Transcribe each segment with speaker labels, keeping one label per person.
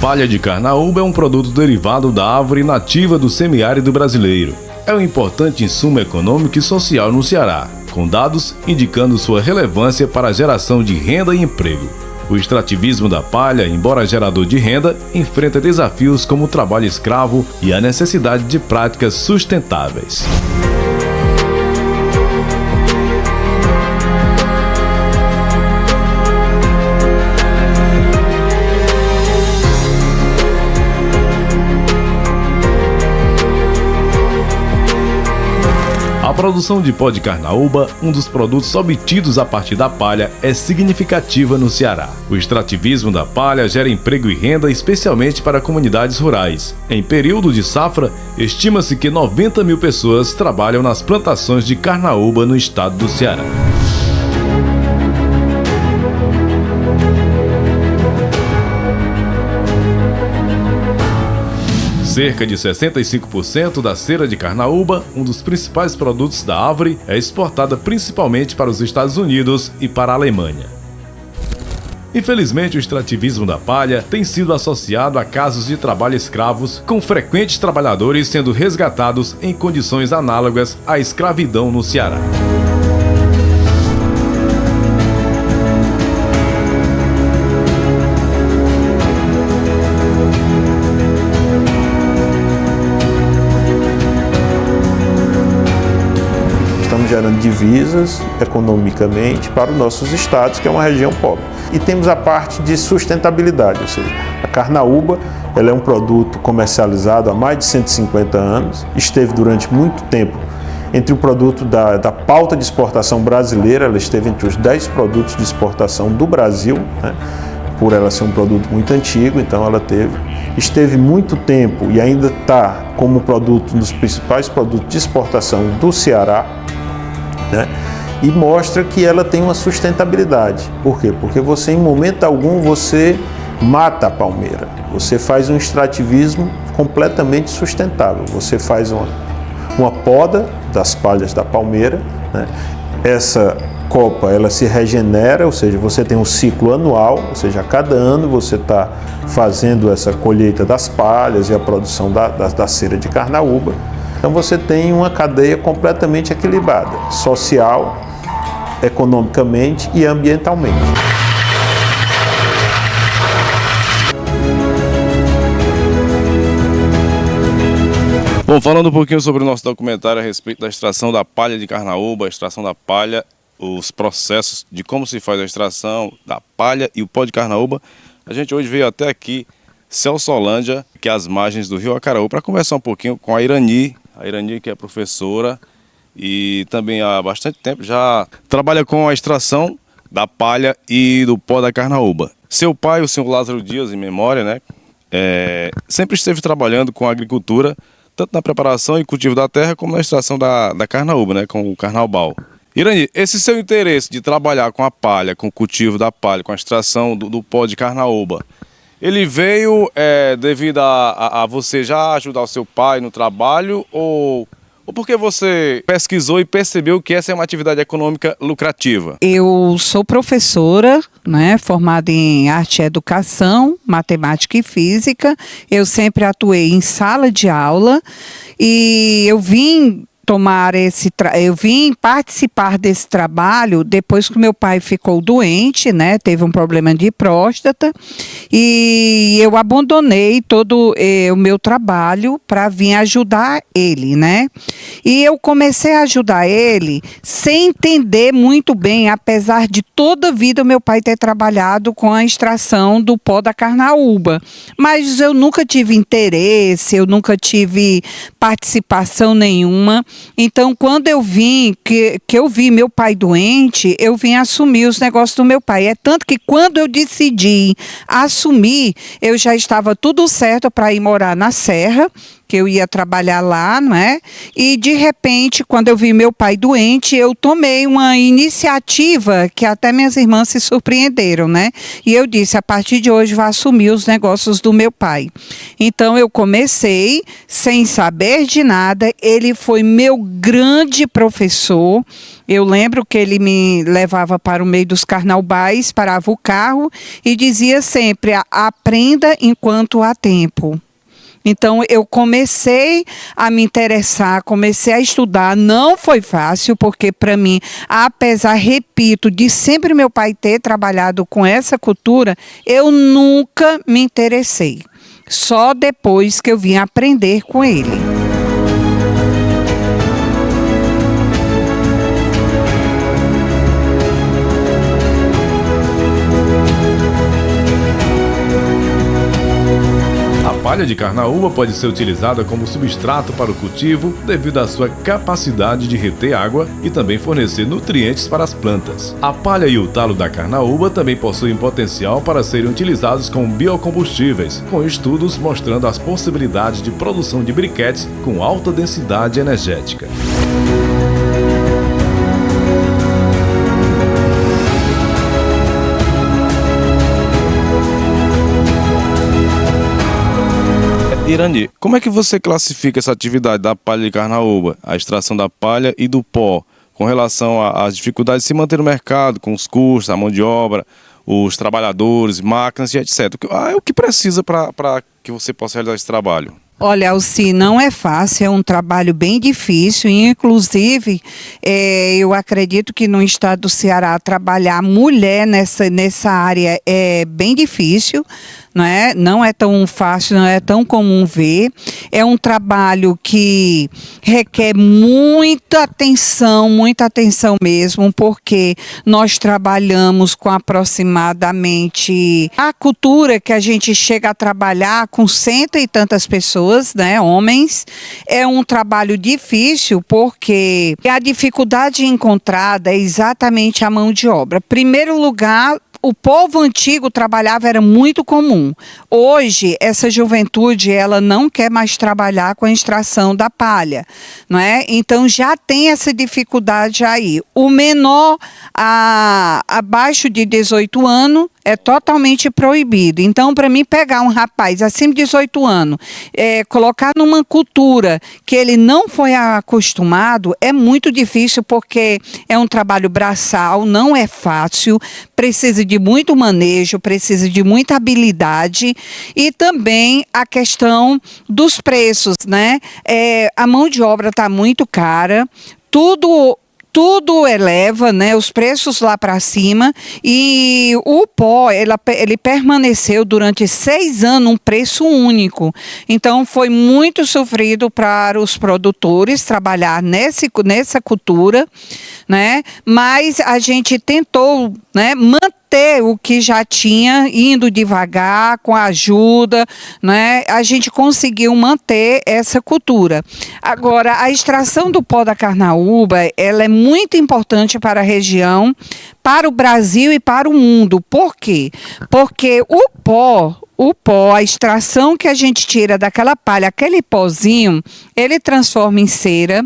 Speaker 1: palha de carnaúba é um produto derivado da árvore nativa do semiárido brasileiro. É um importante insumo econômico e social no Ceará, com dados indicando sua relevância para a geração de renda e emprego. O extrativismo da palha, embora gerador de renda, enfrenta desafios como o trabalho escravo e a necessidade de práticas sustentáveis. A produção de pó de carnaúba, um dos produtos obtidos a partir da palha, é significativa no Ceará. O extrativismo da palha gera emprego e renda especialmente para comunidades rurais. Em período de safra, estima-se que 90 mil pessoas trabalham nas plantações de carnaúba no estado do Ceará. Cerca de 65% da cera de carnaúba, um dos principais produtos da árvore, é exportada principalmente para os Estados Unidos e para a Alemanha. Infelizmente, o extrativismo da palha tem sido associado a casos de trabalho escravos, com frequentes trabalhadores sendo resgatados em condições análogas à escravidão no Ceará.
Speaker 2: Gerando divisas economicamente para os nossos estados, que é uma região pobre. E temos a parte de sustentabilidade, ou seja, a carnaúba ela é um produto comercializado há mais de 150 anos, esteve durante muito tempo entre o produto da pauta de exportação brasileira, ela esteve entre os 10 produtos de exportação do Brasil, né? Por ela ser um produto muito antigo, então ela esteve muito tempo e ainda está como produto, um dos principais produtos de exportação do Ceará, né? E mostra que ela tem uma sustentabilidade. Por quê? Porque você, em momento algum, você mata a palmeira. Você faz um extrativismo completamente sustentável. Você faz uma poda das palhas da palmeira, né? Essa copa, ela se regenera, ou seja, você tem um ciclo anual, ou seja, a cada ano você está fazendo essa colheita das palhas e a produção da cera de carnaúba. Então você tem uma cadeia completamente equilibrada, social, economicamente e ambientalmente.
Speaker 1: Bom, falando um pouquinho sobre o nosso documentário a respeito da extração da palha de carnaúba, a extração da palha, os processos de como se faz a extração da palha e o pó de carnaúba, a gente hoje veio até aqui, Celsolândia, que é às margens do rio Acaraú, para conversar um pouquinho com a Irani, que é professora e também há bastante tempo já trabalha com a extração da palha e do pó da carnaúba. Seu pai, o senhor Lázaro Dias, em memória, né, sempre esteve trabalhando com a agricultura, tanto na preparação e cultivo da terra, como na extração da carnaúba, né, com o carnaubal. Irani, esse seu interesse de trabalhar com a palha, com o cultivo da palha, com a extração do pó de carnaúba, ele veio devido a você já ajudar o seu pai no trabalho ou porque você pesquisou e percebeu que essa é uma atividade econômica lucrativa?
Speaker 3: Eu sou professora, né, formada em arte e educação, matemática e física. Eu sempre atuei em sala de aula e eu vim participar desse trabalho depois que meu pai ficou doente, né? Teve um problema de próstata e eu abandonei todo o meu trabalho para vir ajudar ele, né? E eu comecei a ajudar ele sem entender muito bem, apesar de toda a vida meu pai ter trabalhado com a extração do pó da carnaúba. Mas eu nunca tive interesse, eu nunca tive participação nenhuma. Então, quando eu vim, que eu vi meu pai doente, eu vim assumir os negócios do meu pai. É tanto que quando eu decidi assumir, eu já estava tudo certo para ir morar na Serra, que eu ia trabalhar lá, não é? E de repente, quando eu vi meu pai doente, eu tomei uma iniciativa que até minhas irmãs se surpreenderam, né? E eu disse, a partir de hoje vou assumir os negócios do meu pai. Então eu comecei sem saber de nada, ele foi meu grande professor. Eu lembro que ele me levava para o meio dos carnaubais, parava o carro e dizia sempre, aprenda enquanto há tempo. Então, eu comecei a me interessar, comecei a estudar. Não foi fácil, porque para mim, apesar, repito, de sempre meu pai ter trabalhado com essa cultura, eu nunca me interessei. Só depois que eu vim aprender com ele.
Speaker 1: A palha de carnaúba pode ser utilizada como substrato para o cultivo devido à sua capacidade de reter água e também fornecer nutrientes para as plantas. A palha e o talo da carnaúba também possuem potencial para serem utilizados como biocombustíveis, com estudos mostrando as possibilidades de produção de briquetes com alta densidade energética. Irani, como é que você classifica essa atividade da palha de carnaúba, a extração da palha e do pó, com relação às dificuldades de se manter no mercado, com os custos, a mão de obra, os trabalhadores, máquinas e etc. O que precisa para que você possa realizar esse trabalho?
Speaker 3: Olha, Alci, não é fácil, é um trabalho bem difícil, e inclusive eu acredito que no estado do Ceará trabalhar mulher nessa área é bem difícil, não é tão fácil, não é tão comum ver. É um trabalho que requer muita atenção mesmo, porque nós trabalhamos com aproximadamente a cultura que a gente chega a trabalhar com 100 e tantas pessoas, né, homens. É um trabalho difícil porque a dificuldade encontrada é exatamente a mão de obra. Primeiro lugar, o povo antigo trabalhava, era muito comum. Hoje, essa juventude, ela não quer mais trabalhar com a extração da palha, não é? Então, já tem essa dificuldade aí. O menor, abaixo de 18 anos, é totalmente proibido. Então, para mim, pegar um rapaz acima de 18 anos, colocar numa cultura que ele não foi acostumado, é muito difícil, porque é um trabalho braçal, não é fácil, precisa de muito manejo, precisa de muita habilidade, e também a questão dos preços, né? A mão de obra está muito cara, tudo eleva, né, os preços lá para cima, e o pó, ele permaneceu durante 6 anos um preço único. Então, foi muito sofrido para os produtores trabalhar nessa cultura, né, mas a gente tentou, né, manter o que já tinha, indo devagar, com a ajuda, né, a gente conseguiu manter essa cultura. Agora, a extração do pó da carnaúba, ela é muito importante para a região, para o Brasil e para o mundo. Por quê? Porque o pó, a extração que a gente tira daquela palha, aquele pozinho, ele transforma em cera,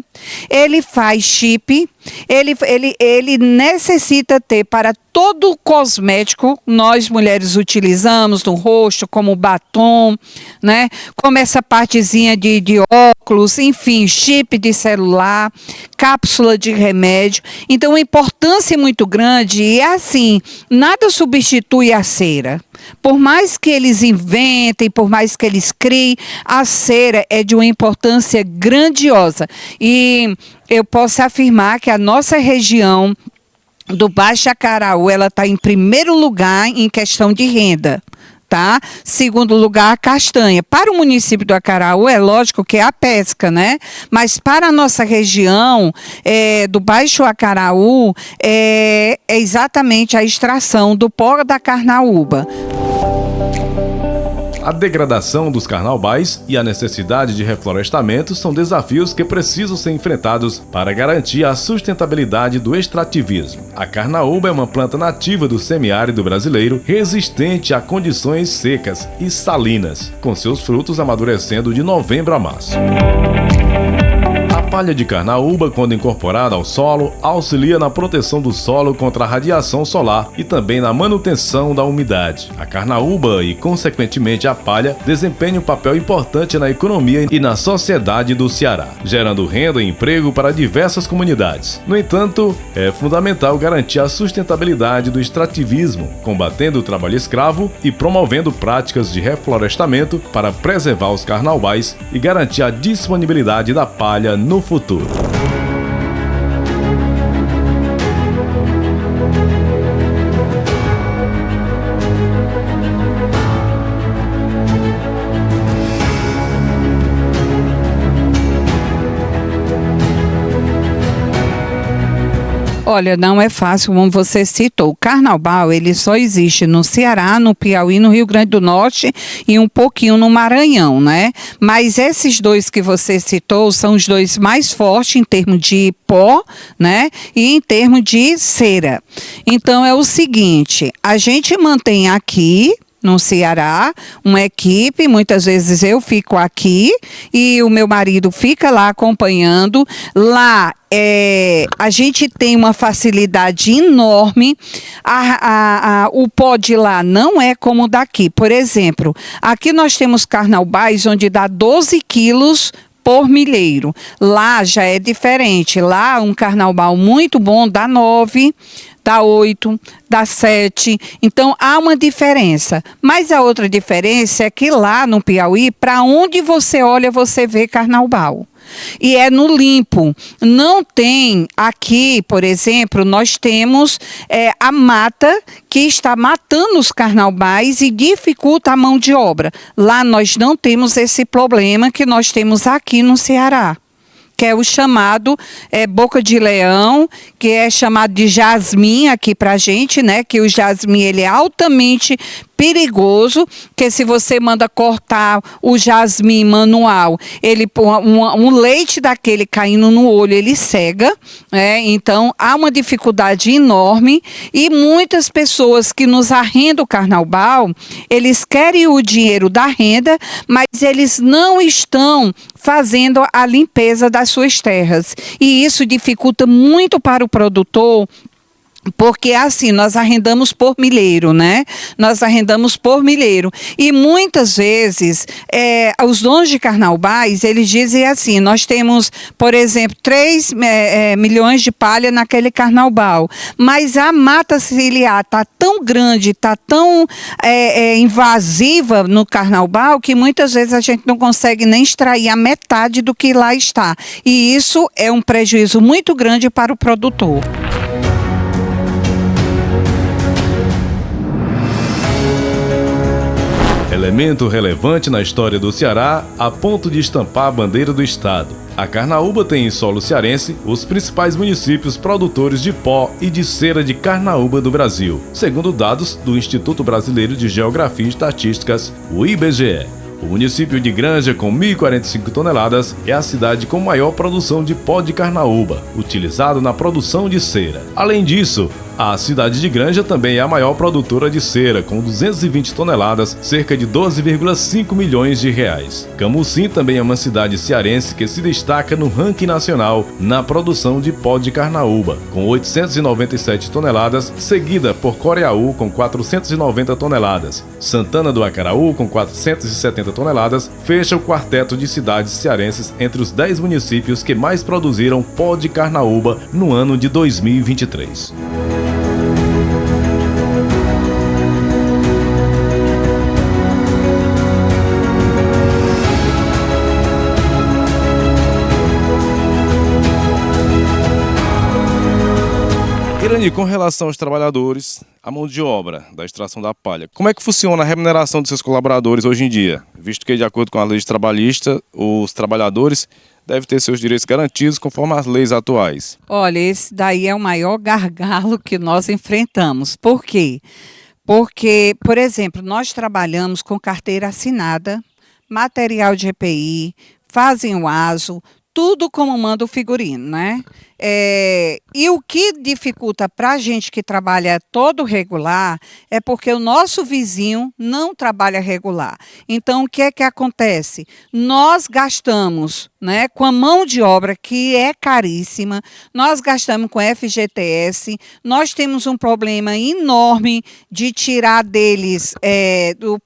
Speaker 3: ele faz chip, ele necessita ter para todo o cosmético, nós mulheres utilizamos no rosto, como batom, né? Como essa partezinha de óculos, enfim, chip de celular, cápsula de remédio. Então, a importância é muito grande, e assim, nada substitui a cera. Por mais que eles inventem, por mais que eles criem, a cera é de uma importância grandiosa. E eu posso afirmar que a nossa região do Baixo Acaraú, ela está em primeiro lugar em questão de renda, tá? Segundo lugar, a castanha. Para o município do Acaraú, é lógico que é a pesca, né? Mas para a nossa região do Baixo Acaraú, é exatamente a extração do pó da carnaúba.
Speaker 1: A degradação dos carnaubais e a necessidade de reflorestamento são desafios que precisam ser enfrentados para garantir a sustentabilidade do extrativismo. A carnaúba é uma planta nativa do semiárido brasileiro, resistente a condições secas e salinas, com seus frutos amadurecendo de novembro a março. A palha de carnaúba, quando incorporada ao solo, auxilia na proteção do solo contra a radiação solar e também na manutenção da umidade. A carnaúba e, consequentemente, a palha desempenham um papel importante na economia e na sociedade do Ceará, gerando renda e emprego para diversas comunidades. No entanto, é fundamental garantir a sustentabilidade do extrativismo, combatendo o trabalho escravo e promovendo práticas de reflorestamento para preservar os carnaubais e garantir a disponibilidade da palha no futuro.
Speaker 3: Olha, não é fácil, como você citou. O carnaval, ele só existe no Ceará, no Piauí, no Rio Grande do Norte e um pouquinho no Maranhão, né? Mas esses dois que você citou são os dois mais fortes em termos de pó, né? E em termos de cera. Então, é o seguinte, a gente mantém aqui no Ceará, uma equipe, muitas vezes eu fico aqui e o meu marido fica lá acompanhando. Lá a gente tem uma facilidade enorme, o pó de lá não é como o daqui. Por exemplo, aqui nós temos carnaubais onde dá 12 quilos por milheiro. Lá já é diferente. Lá um carnaubal muito bom dá 9, dá 8, dá 7. Então há uma diferença. Mas a outra diferença é que lá no Piauí, para onde você olha, você vê carnaubal. E é no limpo. Não tem aqui, por exemplo, nós temos a mata que está matando os carnaubais e dificulta a mão de obra. Lá nós não temos esse problema que nós temos aqui no Ceará, que é o chamado boca de leão, que é chamado de jasmim aqui pra gente, né? Que o jasmim, ele é altamente perigoso, que se você manda cortar o jasmim manual, ele um leite daquele caindo no olho, ele cega, né? Então há uma dificuldade enorme e muitas pessoas que nos arrendam o carnaubal, eles querem o dinheiro da renda, mas eles não estão fazendo a limpeza das suas terras. E isso dificulta muito para o produtor, porque assim, nós arrendamos por milheiro, né? Nós arrendamos por milheiro. E muitas vezes, os donos de carnaubais, eles dizem assim, nós temos, por exemplo, 3 milhões de palha naquele carnaubal, mas a mata ciliar está tão grande, está tão invasiva no carnaubal, que muitas vezes a gente não consegue nem extrair a metade do que lá está. E isso é um prejuízo muito grande para o produtor.
Speaker 1: Elemento relevante na história do Ceará a ponto de estampar a bandeira do estado. A carnaúba tem em solo cearense os principais municípios produtores de pó e de cera de carnaúba do Brasil, segundo dados do Instituto Brasileiro de Geografia e Estatísticas, o IBGE. O município de Granja, com 1.045 toneladas, é a cidade com maior produção de pó de carnaúba, utilizado na produção de cera. Além disso, a cidade de Granja também é a maior produtora de cera, com 220 toneladas, cerca de 12,5 milhões de reais. Camusim também é uma cidade cearense que se destaca no ranking nacional na produção de pó de carnaúba, com 897 toneladas, seguida por Coreaú, com 490 toneladas. Santana do Acaraú, com 470 toneladas, fecha o quarteto de cidades cearenses entre os 10 municípios que mais produziram pó de carnaúba no ano de 2023. Irani, com relação aos trabalhadores, a mão de obra da extração da palha, como é que funciona a remuneração dos seus colaboradores hoje em dia? Visto que, de acordo com a lei trabalhista, os trabalhadores devem ter seus direitos garantidos conforme as leis atuais.
Speaker 3: Olha, esse daí é o maior gargalo que nós enfrentamos. Por quê? Porque, por exemplo, nós trabalhamos com carteira assinada, material de EPI, fazem o ASO, tudo como manda o figurino, né? E o que dificulta para a gente que trabalha todo regular é porque o nosso vizinho não trabalha regular. Então, o que é que acontece? Nós gastamos, né, com a mão de obra, que é caríssima, nós gastamos com FGTS, nós temos um problema enorme de tirar deles,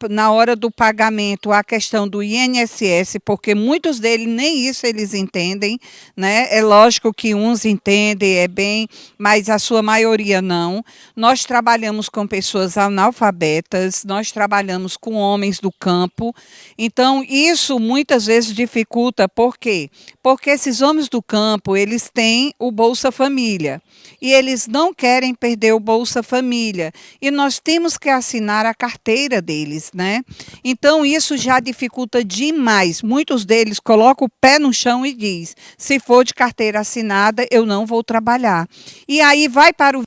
Speaker 3: na hora do pagamento, a questão do INSS, porque muitos deles nem isso eles entendem, né? É lógico que uns entendem, bem, mas a sua maioria não. Nós trabalhamos com pessoas analfabetas, nós trabalhamos com homens do campo, então isso muitas vezes dificulta. Por quê? Porque esses homens do campo, eles têm o Bolsa Família e eles não querem perder o Bolsa Família e nós temos que assinar a carteira deles, né? Então isso já dificulta demais. Muitos deles colocam o pé no chão e diz: se for de carteira assinada, eu não vou trabalhar. E aí vai para o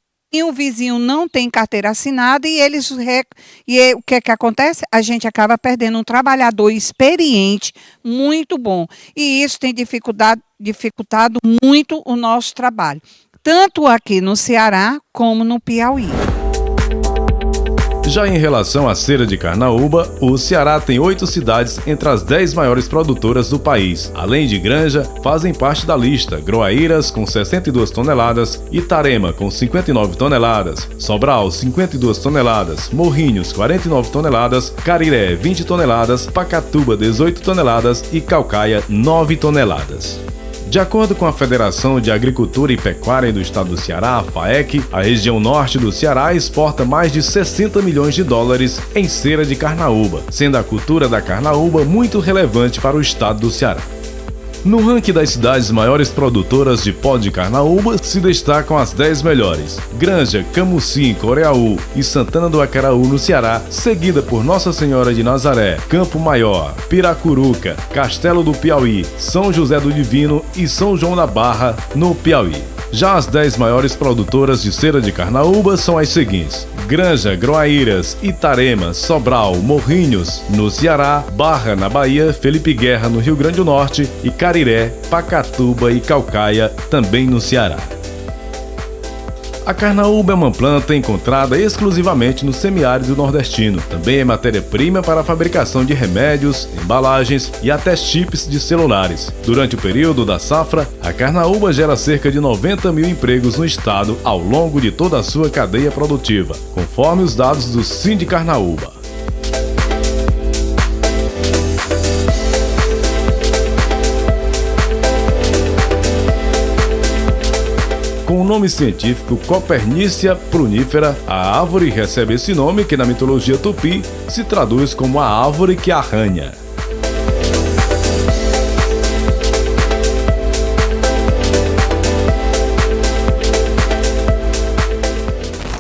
Speaker 3: vizinho não tem carteira assinada e o que é que acontece? A gente acaba perdendo um trabalhador experiente, muito bom. E isso tem dificultado muito o nosso trabalho, tanto aqui no Ceará como no Piauí.
Speaker 1: Já em relação à cera de Carnaúba, o Ceará tem 8 cidades entre as 10 maiores produtoras do país. Além de Granja, fazem parte da lista Groaíras, com 62 toneladas, Itarema, com 59 toneladas, Sobral, 52 toneladas, Morrinhos, 49 toneladas, Cariré, 20 toneladas, Pacatuba, 18 toneladas e Caucaia, 9 toneladas. De acordo com a Federação de Agricultura e Pecuária do Estado do Ceará, a FAEC, a região norte do Ceará exporta mais de 60 milhões de dólares em cera de carnaúba, sendo a cultura da carnaúba muito relevante para o estado do Ceará. No ranking das cidades maiores produtoras de pó de carnaúba se destacam as 10 melhores: Granja, Camusim, Coreaú e Santana do Acaraú no Ceará, seguida por Nossa Senhora de Nazaré, Campo Maior, Piracuruca, Castelo do Piauí, São José do Divino e São João da Barra, no Piauí. Já as 10 maiores produtoras de cera de carnaúba são as seguintes: Granja, Groaíras, Itarema, Sobral, Morrinhos, no Ceará, Barra, na Bahia, Felipe Guerra, no Rio Grande do Norte e Cariré, Pacatuba e Caucaia, também no Ceará. A carnaúba é uma planta encontrada exclusivamente no semiárido nordestino. Também é matéria-prima para a fabricação de remédios, embalagens e até chips de celulares. Durante o período da safra, a carnaúba gera cerca de 90 mil empregos no estado ao longo de toda a sua cadeia produtiva, conforme os dados do Sindicarnaúba. Com o nome científico Copernícia prunifera, a árvore recebe esse nome que na mitologia tupi se traduz como a árvore que arranha.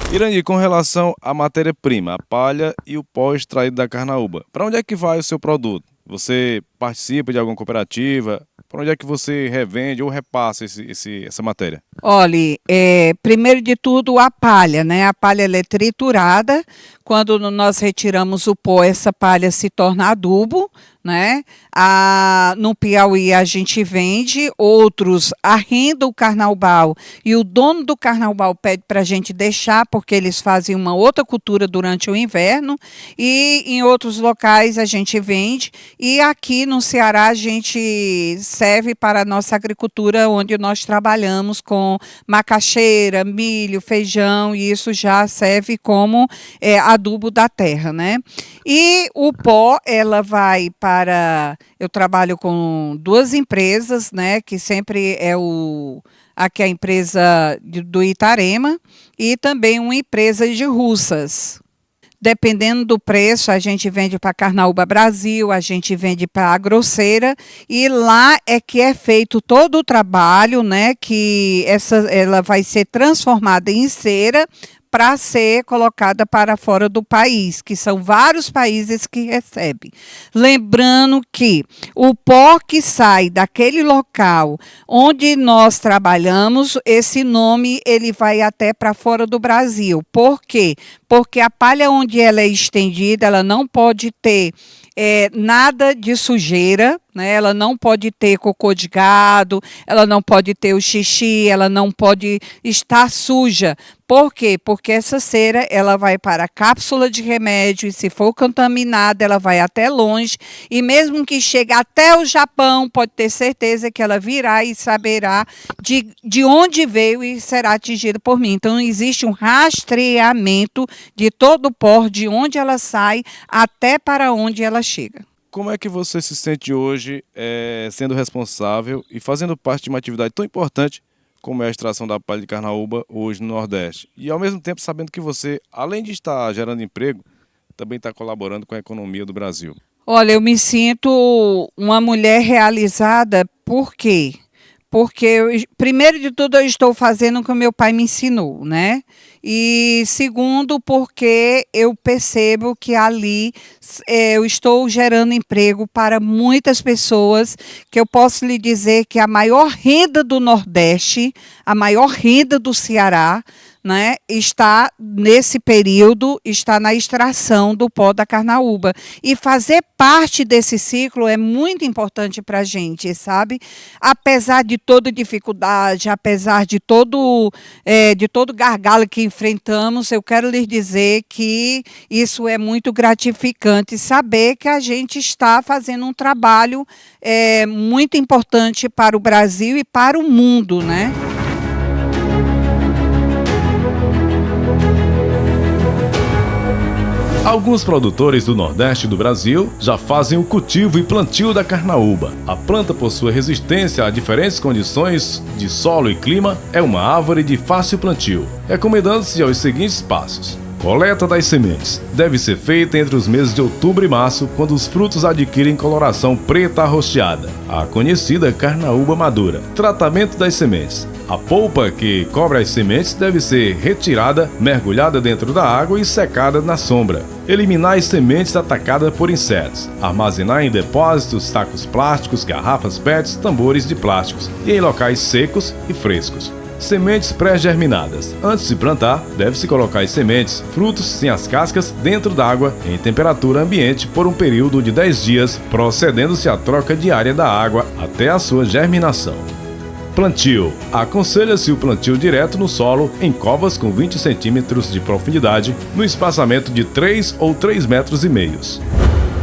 Speaker 1: Irani, com relação à matéria-prima, a palha e o pó extraído da carnaúba, para onde é que vai o seu produto? Você participa de alguma cooperativa? Para onde é que você revende ou repassa essa matéria?
Speaker 3: Olha, primeiro de tudo a palha, né? A palha ela é triturada. Quando nós retiramos o pó, essa palha se torna adubo, né? No Piauí a gente vende, outros arrendam o carnaubal e o dono do carnaubal pede para a gente deixar, porque eles fazem uma outra cultura durante o inverno, e em outros locais a gente vende, e aqui no Ceará a gente serve para a nossa agricultura, onde nós trabalhamos com macaxeira, milho, feijão, e isso já serve como adubo da terra, né? E o pó, ela vai para... Eu trabalho com 2 empresas, né? Que sempre é aqui a empresa do Itarema e também uma empresa de Russas. Dependendo do preço, a gente vende para Carnaúba Brasil, a gente vende para a Grosseira, e lá é que é feito todo o trabalho, né? Que ela vai ser transformada em cera para ser colocada para fora do país, que são vários países que recebem. Lembrando que o pó que sai daquele local onde nós trabalhamos, esse nome ele vai até para fora do Brasil. Por quê? porque a palha onde ela é estendida, ela não pode ter nada de sujeira, né? Ela não pode ter cocô de gado, ela não pode ter o xixi, ela não pode estar suja. Por quê? Porque essa cera ela vai para a cápsula de remédio e se for contaminada, ela vai até longe e mesmo que chegue até o Japão, pode ter certeza que ela virá e saberá de onde veio e será atingida por mim. Então, existe um rastreamento de todo o pó, de onde ela sai até para onde ela chega.
Speaker 1: Como é que você se sente hoje sendo responsável e fazendo parte de uma atividade tão importante como é a extração da palha de carnaúba hoje no Nordeste? E ao mesmo tempo sabendo que você, além de estar gerando emprego, também está colaborando com a economia do Brasil.
Speaker 3: Olha, eu me sinto uma mulher realizada, por quê? Porque, primeiro de tudo, eu estou fazendo o que o meu pai me ensinou, né? E segundo, porque eu percebo que ali eu estou gerando emprego para muitas pessoas, que eu posso lhe dizer que a maior renda do Nordeste, a maior renda do Ceará, né, está nesse período, está na extração do pó da carnaúba. E fazer parte desse ciclo é muito importante para a gente, sabe? Apesar de toda dificuldade, apesar de todo gargalo que enfrentamos, eu quero lhes dizer que isso é muito gratificante, saber que a gente está fazendo um trabalho muito importante para o Brasil e para o mundo, né?
Speaker 1: Alguns produtores do Nordeste do Brasil já fazem o cultivo e plantio da carnaúba. A planta, por sua resistência a diferentes condições de solo e clima, é uma árvore de fácil plantio, recomendando-se aos seguintes passos. Coleta das sementes. Deve ser feita entre os meses de outubro e março, quando os frutos adquirem coloração preta arroxeada, a conhecida carnaúba madura. Tratamento das sementes. A polpa que cobre as sementes deve ser retirada, mergulhada dentro da água e secada na sombra. Eliminar as sementes atacadas por insetos. Armazenar em depósitos, sacos plásticos, garrafas PETs, tambores de plásticos e em locais secos e frescos. Sementes pré-germinadas. Antes de plantar, deve-se colocar as sementes, frutos sem as cascas, dentro d'água em temperatura ambiente por um período de 10 dias, procedendo-se à troca diária da água até a sua germinação. Plantio. Aconselha-se o plantio direto no solo, em covas com 20 centímetros de profundidade, no espaçamento de 3 ou 3,5 metros.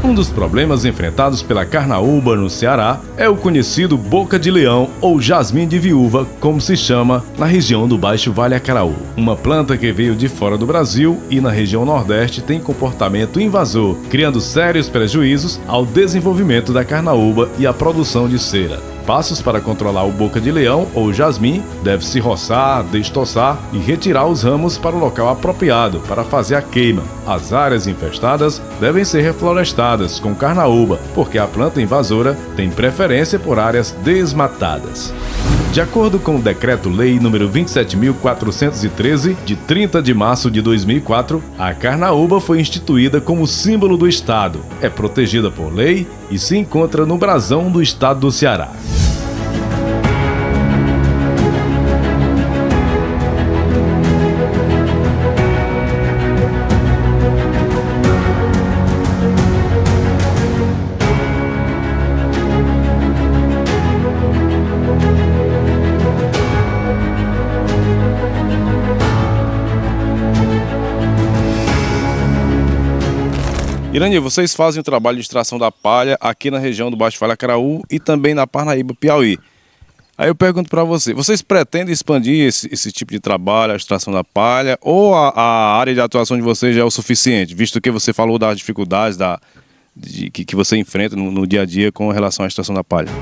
Speaker 1: Um dos problemas enfrentados pela carnaúba no Ceará é o conhecido boca de leão ou jasmim de viúva, como se chama na região do Baixo Vale Acaraú. Uma planta que veio de fora do Brasil e na região Nordeste tem comportamento invasor, criando sérios prejuízos ao desenvolvimento da carnaúba e à produção de cera. Passos para controlar o boca de leão ou jasmim: deve-se roçar, destossar e retirar os ramos para o local apropriado para fazer a queima. As áreas infestadas devem ser reflorestadas com carnaúba, porque a planta invasora tem preferência por áreas desmatadas. De acordo com o Decreto-Lei nº 27.413, de 30 de março de 2004, a carnaúba foi instituída como símbolo do Estado, é protegida por lei e se encontra no brasão do Estado do Ceará. Irani, vocês fazem o trabalho de extração da palha aqui na região do Baixo Vale Acaraú e também na Parnaíba, Piauí. Aí eu pergunto para vocês pretendem expandir esse tipo de trabalho, a extração da palha, ou a área de atuação de vocês já é o suficiente, visto que você falou das dificuldades que você enfrenta no dia a dia com relação à extração da palha?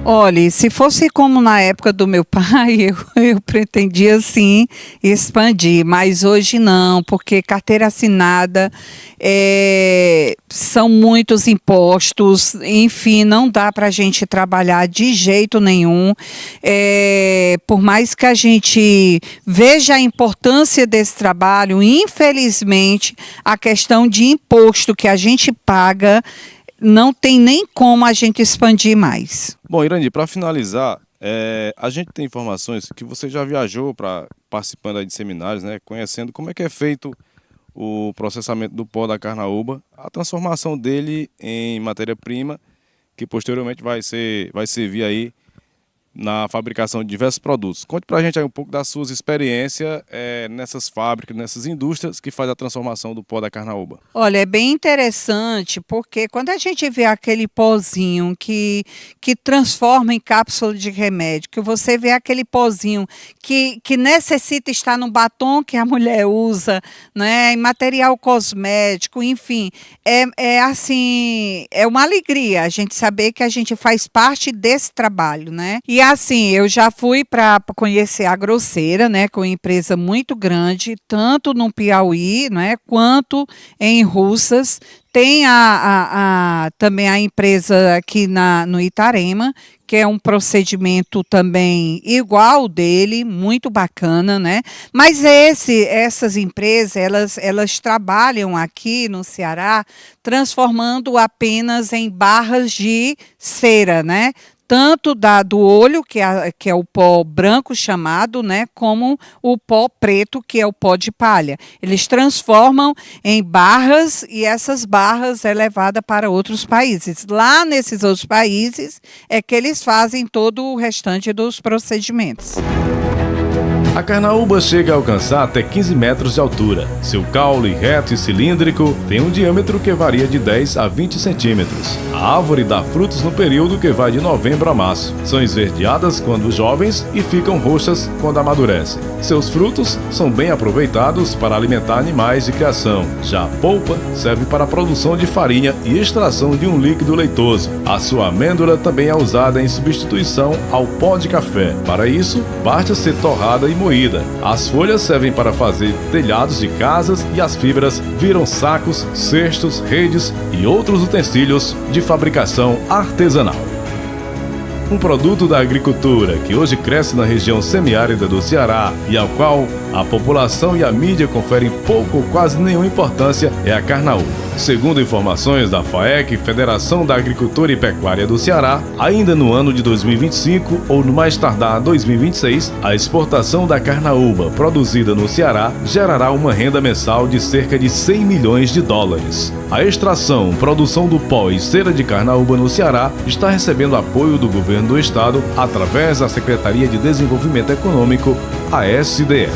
Speaker 3: Olha, se fosse como na época do meu pai, eu pretendia sim expandir, mas hoje não, porque carteira assinada são muitos impostos, enfim, não dá para a gente trabalhar de jeito nenhum. Por mais que a gente veja a importância desse trabalho, infelizmente, a questão de imposto que a gente paga, não tem nem como a gente expandir mais.
Speaker 1: Bom, Irani, para finalizar, a gente tem informações que você já viajou para participando aí de seminários, né, conhecendo como é que é feito o processamento do pó da carnaúba, a transformação dele em matéria-prima, que posteriormente vai servir aí na fabricação de diversos produtos. Conte pra gente aí um pouco das suas experiências nessas fábricas, nessas indústrias que fazem a transformação do pó da carnaúba.
Speaker 3: Olha, é bem interessante porque quando a gente vê aquele pozinho que transforma em cápsula de remédio, que você vê aquele pozinho que necessita estar no batom que a mulher usa, né, em material cosmético, enfim, assim, é uma alegria a gente saber que a gente faz parte desse trabalho, né? E assim, eu já fui para conhecer a Grosseira, né, com uma empresa muito grande, tanto no Piauí, né, quanto em Russas. Tem também a empresa aqui no Itarema, que é um procedimento também igual dele, muito bacana, né? Mas essas empresas, elas trabalham aqui no Ceará, transformando apenas em barras de cera, né? Tanto do olho, que é o pó branco chamado, né, como o pó preto, que é o pó de palha. Eles transformam em barras e essas barras é levada para outros países. Lá nesses outros países é que eles fazem todo o restante dos procedimentos.
Speaker 1: A carnaúba chega a alcançar até 15 metros de altura. Seu caule reto e cilíndrico tem um diâmetro que varia de 10 a 20 centímetros. A árvore dá frutos no período que vai de novembro a março. São esverdeadas quando jovens e ficam roxas quando amadurecem. Seus frutos são bem aproveitados para alimentar animais de criação. Já a polpa serve para a produção de farinha e extração de um líquido leitoso. A sua amêndoa também é usada em substituição ao pó de café. Para isso, basta ser torrada e moída. As folhas servem para fazer telhados de casas e as fibras viram sacos, cestos, redes e outros utensílios de fabricação artesanal. Um produto da agricultura que hoje cresce na região semiárida do Ceará e ao qual a população e a mídia conferem pouco ou quase nenhuma importância é a carnaúba. Segundo informações da FAEC, Federação da Agricultura e Pecuária do Ceará, ainda no ano de 2025 ou no mais tardar 2026, a exportação da carnaúba produzida no Ceará gerará uma renda mensal de cerca de 100 milhões de dólares. A extração, produção do pó e cera de carnaúba no Ceará está recebendo apoio do governo do estado através da Secretaria de Desenvolvimento Econômico, a SDE.